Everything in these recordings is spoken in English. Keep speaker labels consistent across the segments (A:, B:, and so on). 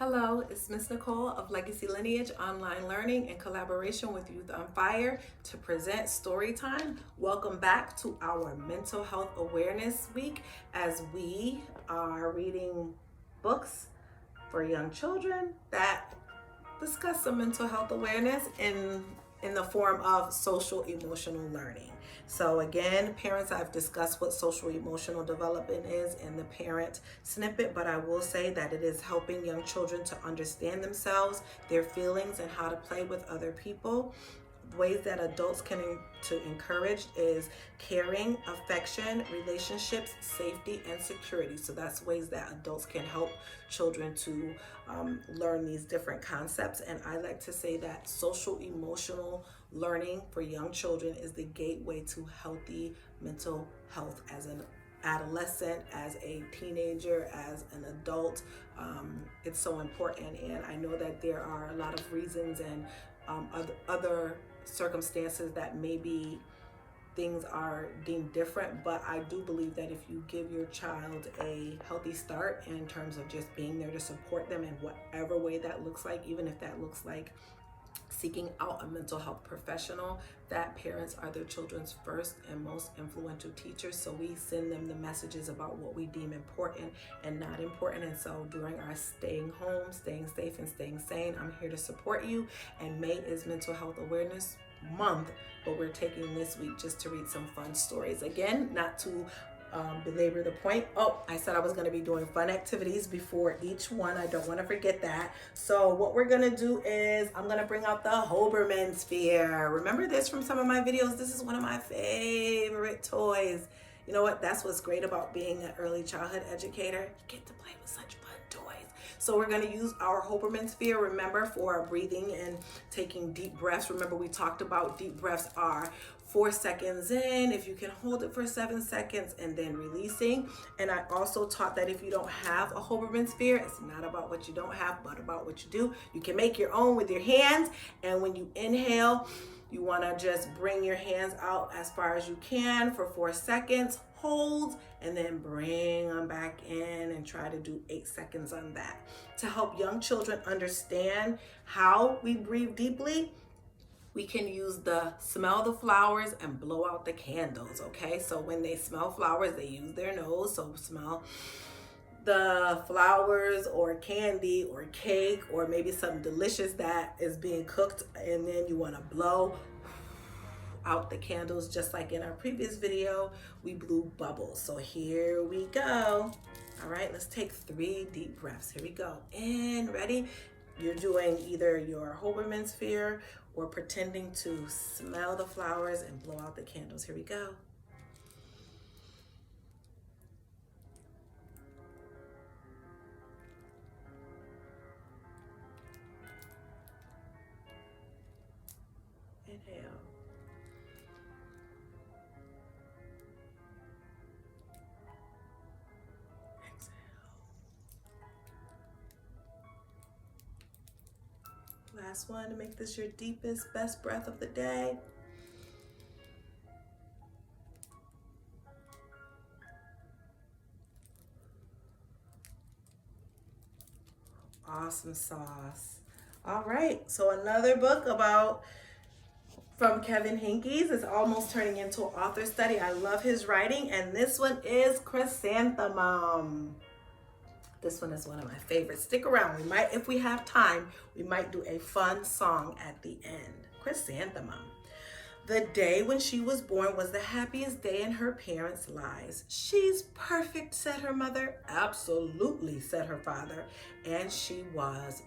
A: Hello, it's Miss Nicole of Legacy Lineage Online Learning in collaboration with Youth on Fire to present Storytime. Welcome back to our Mental Health Awareness Week as we are reading books for young children that discuss some mental health awareness in the form of social emotional learning. So again, parents, I've discussed what social emotional development is in the parent snippet, but I will say that it is helping young children to understand themselves, their feelings, and how to play with other people. Ways that adults can to encourage is caring, affection, relationships, safety, and security. So that's ways that adults can help children to learn these different concepts. And I like to say that social emotional learning for young children is the gateway to healthy mental health as an adolescent, as a teenager, as an adult. It's so important, and I know that there are a lot of reasons and other circumstances that maybe things are deemed different, but I do believe that if you give your child a healthy start in terms of just being there to support them in whatever way that looks like, even if that looks like seeking out a mental health professional, that parents are their children's first and most influential teachers. So we send them the messages about what we deem important and not important. And so during our staying home, staying safe, and staying sane, I'm here to support you. And May is Mental Health Awareness Month, but we're taking this week just to read some fun stories. Again, not to belabor the point. Oh, I said I was going to be doing fun activities before each one. I don't want to forget that. So what we're going to do is I'm going to bring out the Hoberman sphere. Remember this from some of my videos? This is one of my favorite toys. You know what? That's what's great about being an early childhood educator. You get to play with such fun toys. So we're going to use our Hoberman sphere, remember, for breathing and taking deep breaths. Remember, we talked about deep breaths are 4 seconds in, if you can hold it for 7 seconds, and then releasing. And I also taught that if you don't have a Hoberman sphere, it's not about what you don't have, but about what you do. You can make your own with your hands. And when you inhale, you want to just bring your hands out as far as you can for 4 seconds, hold, and then bring them back in and try to do 8 seconds on that. To help young children understand how we breathe deeply, we can use the smell the flowers and blow out the candles, okay? So when they smell flowers, they use their nose. So smell the flowers or candy or cake or maybe something delicious that is being cooked, and then you want to blow out the candles just like in our previous video, we blew bubbles. So here we go. All right, let's take 3 deep breaths. Here we go. In, ready? You're doing either your Hoberman sphere or pretending to smell the flowers and blow out the candles. Here we go. Inhale. Last one to make this your deepest, best breath of the day. Awesome sauce. All right, so another book from Kevin Henkes is almost turning into an author study. I love his writing, and this one is Chrysanthemum. This one is one of my favorites. Stick around. We might, if we have time, we might do a fun song at the end. Chrysanthemum. The day when she was born was the happiest day in her parents' lives. She's perfect, said her mother. Absolutely, said her father. And she was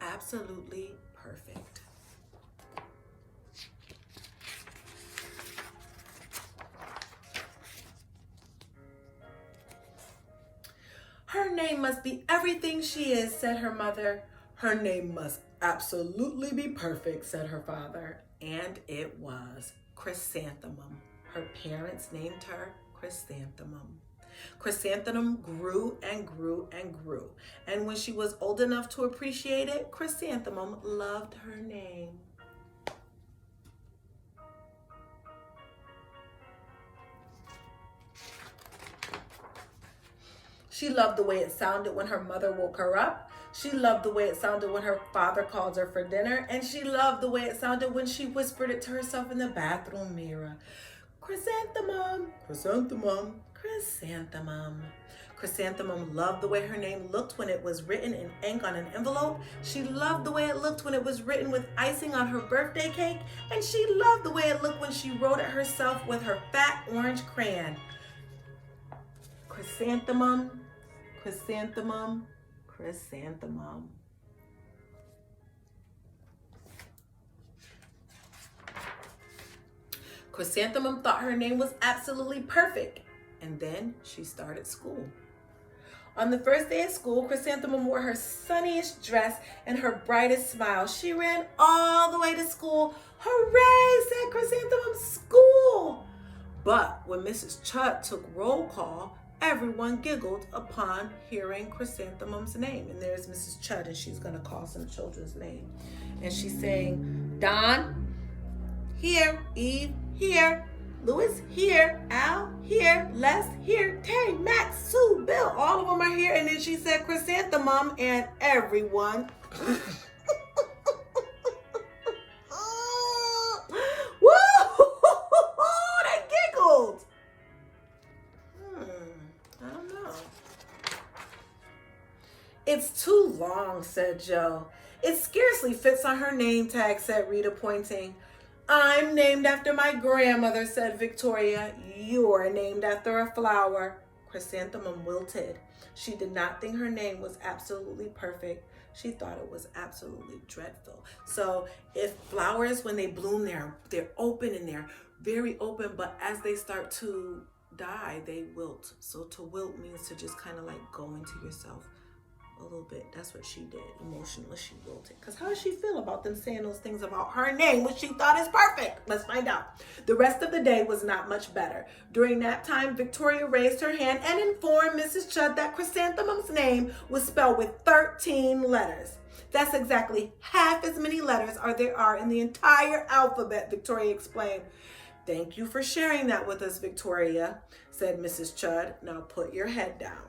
A: absolutely perfect. Her name must be everything she is, said her mother. Her name must absolutely be perfect, said her father. And it was Chrysanthemum. Her parents named her Chrysanthemum. Chrysanthemum grew and grew and grew. And when she was old enough to appreciate it, Chrysanthemum loved her name. She loved the way it sounded when her mother woke her up. She loved the way it sounded when her father called her for dinner. And she loved the way it sounded when she whispered it to herself in the bathroom mirror. Chrysanthemum, chrysanthemum, chrysanthemum. Chrysanthemum loved the way her name looked when it was written in ink on an envelope. She loved the way it looked when it was written with icing on her birthday cake. And she loved the way it looked when she wrote it herself with her fat orange crayon. Chrysanthemum, chrysanthemum, chrysanthemum. Chrysanthemum thought her name was absolutely perfect. And then she started school. On the first day of school, Chrysanthemum wore her sunniest dress and her brightest smile. She ran all the way to school. Hooray, said Chrysanthemum, school! But when Mrs. Chud took roll call, everyone giggled upon hearing Chrysanthemum's name. And there's Mrs. Chud, and she's going to call some children's name. And she's saying, Don, here. Eve, here. Louis, here. Al, here. Les, here. Terry, Max, Sue, Bill, all of them are here. And then she said Chrysanthemum, and everyone woo! They giggled. I don't know. It's too long, said Joe. It scarcely fits on her name tag, said Rita, pointing. I'm named after my grandmother, said Victoria. You're named after a flower. Chrysanthemum wilted. She did not think her name was absolutely perfect. She thought it was absolutely dreadful. So if flowers, when they bloom, they're open and they're very open, but as they start to die, they wilt. So to wilt means to just kind of like go into yourself a little bit. That's what she did. Emotionally, she wilted. Because how does she feel about them saying those things about her name, which she thought is perfect? Let's find out. The rest of the day was not much better. During that time, Victoria raised her hand and informed Mrs. Chud that Chrysanthemum's name was spelled with 13 letters. That's exactly half as many letters as there are in the entire alphabet, Victoria explained. Thank you for sharing that with us, Victoria, said Mrs. Chud. Now put your head down.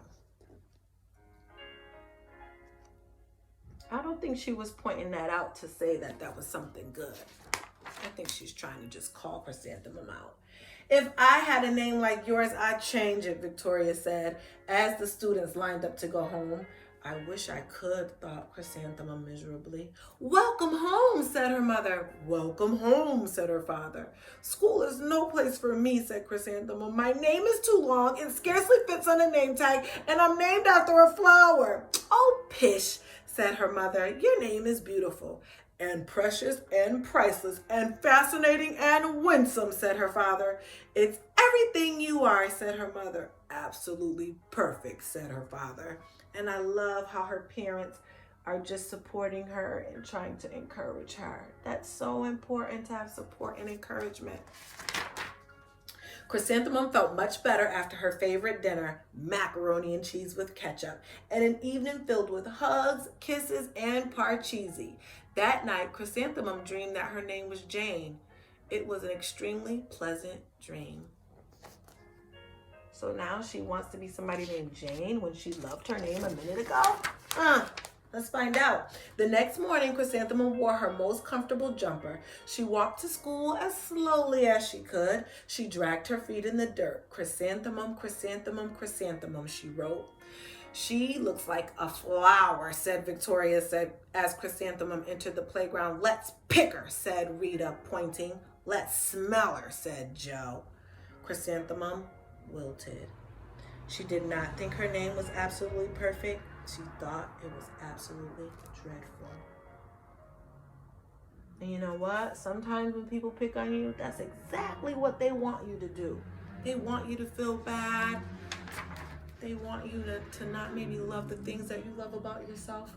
A: I don't think she was pointing that out to say that that was something good. I think she's trying to just call Chrysanthemum out. If I had a name like yours, I'd change it, Victoria said, as the students lined up to go home. I wish I could, thought Chrysanthemum miserably. Welcome home, said her mother. Welcome home, said her father. School is no place for me, said Chrysanthemum. My name is too long, it scarcely fits on a name tag, and I'm named after a flower. Oh, pish, said her mother. Your name is beautiful and precious and priceless and fascinating and winsome, said her father. It's everything you are, said her mother. Absolutely perfect, said her father. And I love how her parents are just supporting her and trying to encourage her. That's so important to have support and encouragement. Chrysanthemum felt much better after her favorite dinner, macaroni and cheese with ketchup, and an evening filled with hugs, kisses, and parcheesi. That night, Chrysanthemum dreamed that her name was Jane. It was an extremely pleasant dream. So now she wants to be somebody named Jane when she loved her name a minute ago? Let's find out. The next morning, Chrysanthemum wore her most comfortable jumper. She walked to school as slowly as she could. She dragged her feet in the dirt. Chrysanthemum, chrysanthemum, chrysanthemum, she wrote. She looks like a flower, said Victoria, said as Chrysanthemum entered the playground. Let's pick her, said Rita, pointing. Let's smell her, said Joe. Chrysanthemum wilted. She did not think her name was absolutely perfect. She thought it was absolutely dreadful. And you know what? Sometimes when people pick on you, that's exactly what they want you to do. They want you to feel bad. They want you to not maybe love the things that you love about yourself.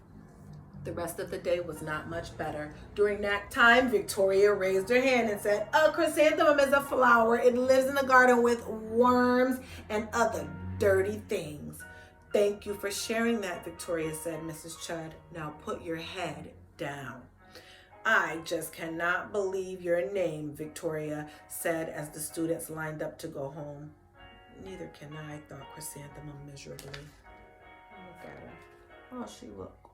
A: The rest of the day was not much better. During that time, Victoria raised her hand and said, a chrysanthemum is a flower. It lives in the garden with worms and other dirty things. Thank you for sharing that, Victoria said, Mrs. Chud. Now put your head down. I just cannot believe your name, Victoria said as the students lined up to go home. Neither can I, thought Chrysanthemum miserably. at her. Oh, she look.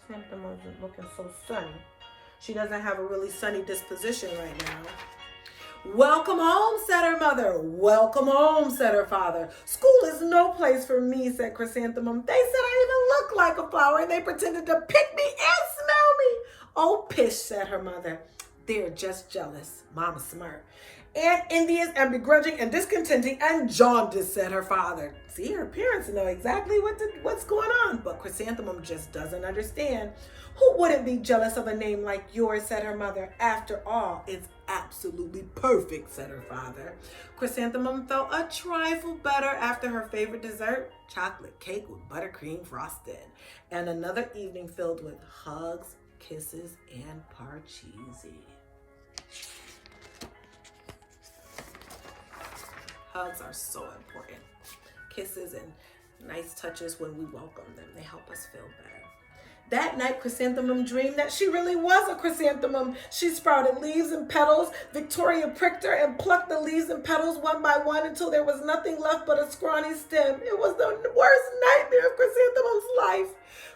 A: Chrysanthemum isn't looking so sunny. She doesn't have a really sunny disposition right now. Welcome home, said her mother. Welcome home, said her father. School is no place for me, said Chrysanthemum. They said I even look like a flower and they pretended to pick me and smell me. Oh, pish, said her mother. They're just jealous. Mama smirked. And envious and begrudging and discontenting and jaundiced, said her father. See, her parents know exactly what's going on, but Chrysanthemum just doesn't understand. Who wouldn't be jealous of a name like yours, said her mother. After all, it's absolutely perfect, said her father. Chrysanthemum felt a trifle better after her favorite dessert, chocolate cake with buttercream frosting, and another evening filled with hugs, kisses, and parcheesi. Hugs are so important. Kisses and nice touches when we welcome them. They help us feel better. That night, Chrysanthemum dreamed that she really was a chrysanthemum. She sprouted leaves and petals. Victoria pricked her and plucked the leaves and petals one by one until there was nothing left but a scrawny stem. It was the worst nightmare of Chrysanthemum's life.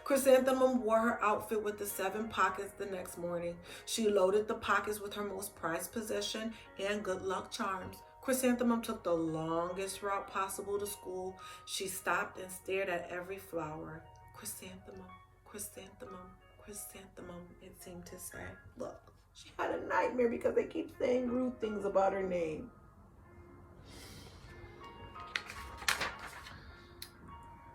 A: Chrysanthemum wore her outfit with the 7 pockets the next morning. She loaded the pockets with her most prized possession and good luck charms. Chrysanthemum took the longest route possible to school. She stopped and stared at every flower. Chrysanthemum, chrysanthemum, chrysanthemum, it seemed to say. Look, she had a nightmare because they keep saying rude things about her name.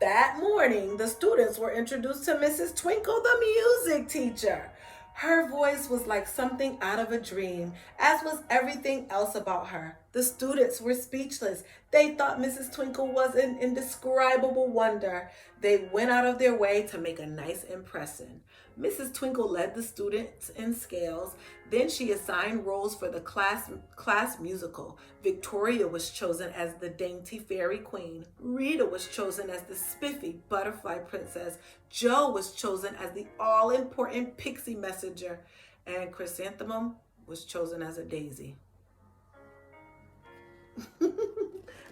A: That morning, the students were introduced to Mrs. Twinkle, the music teacher. Her voice was like something out of a dream, as was everything else about her. The students were speechless. They thought Mrs. Twinkle was an indescribable wonder. They went out of their way to make a nice impression. Mrs. Twinkle led the students in scales. Then she assigned roles for the class musical. Victoria was chosen as the dainty fairy queen. Rita was chosen as the spiffy butterfly princess. Jo was chosen as the all-important pixie messenger. And Chrysanthemum was chosen as a daisy.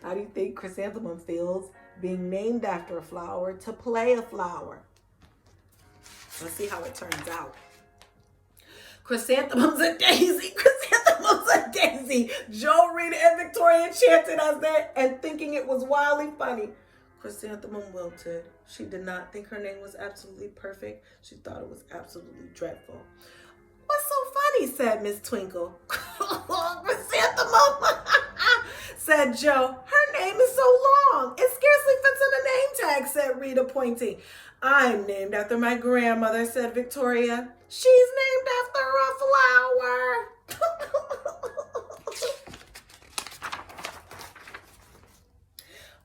A: How do you think Chrysanthemum feels being named after a flower to play a flower? Let's see how it turns out. Chrysanthemum's a daisy. Chrysanthemum's a daisy. Jo, Rita, and Victoria chanted as that and thinking it was wildly funny. Chrysanthemum wilted. She did not think her name was absolutely perfect. She thought it was absolutely dreadful. What's so funny, said Miss Twinkle. Chrysanthemum, said Jo. Her name is so long. It scarcely fits on the name tag, said Rita, pointing. I'm named after my grandmother, said Victoria. She's named after a flower.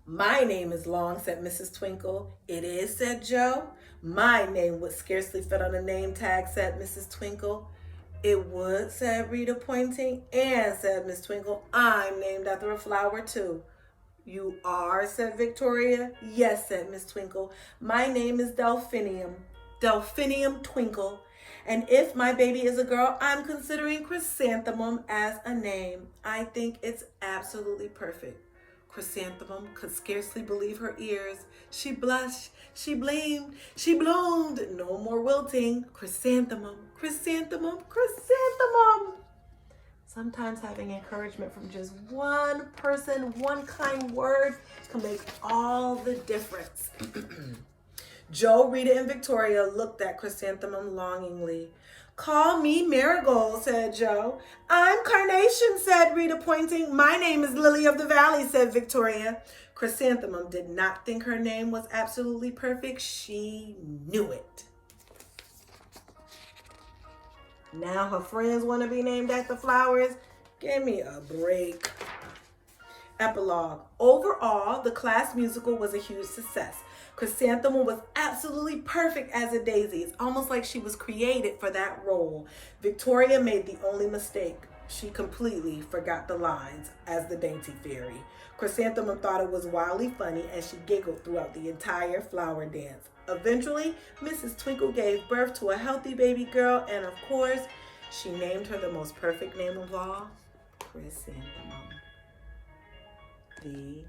A: My name is long, said Mrs. Twinkle. It is, said Jo. My name would scarcely fit on a name tag, said Mrs. Twinkle. It would, said Rita, pointing. And, said Miss Twinkle, I'm named after a flower, too. You are, said Victoria. Yes, said Miss Twinkle. My name is Delphinium. Delphinium Twinkle. And if my baby is a girl, I'm considering Chrysanthemum as a name. I think it's absolutely perfect. Chrysanthemum could scarcely believe her ears. She blushed, she bloomed, she bloomed. No more wilting. Chrysanthemum, chrysanthemum, chrysanthemum. Sometimes having encouragement from just one person, one kind word can make all the difference. Jo, Rita, and Victoria looked at Chrysanthemum longingly. Call me Marigold, said Jo. I'm Carnation, said Rita, pointing. My name is Lily of the Valley, said Victoria. Chrysanthemum did not think her name was absolutely perfect. She knew it. Now her friends want to be named after flowers? Give me a break. Epilogue. Overall, the class musical was a huge success. Chrysanthemum was absolutely perfect as a daisy. It's almost like she was created for that role. Victoria made the only mistake. She completely forgot the lines as the dainty fairy. Chrysanthemum thought it was wildly funny and she giggled throughout the entire flower dance. Eventually, Mrs. Twinkle gave birth to a healthy baby girl, and of course, she named her the most perfect name of all, Chrysanthemum. The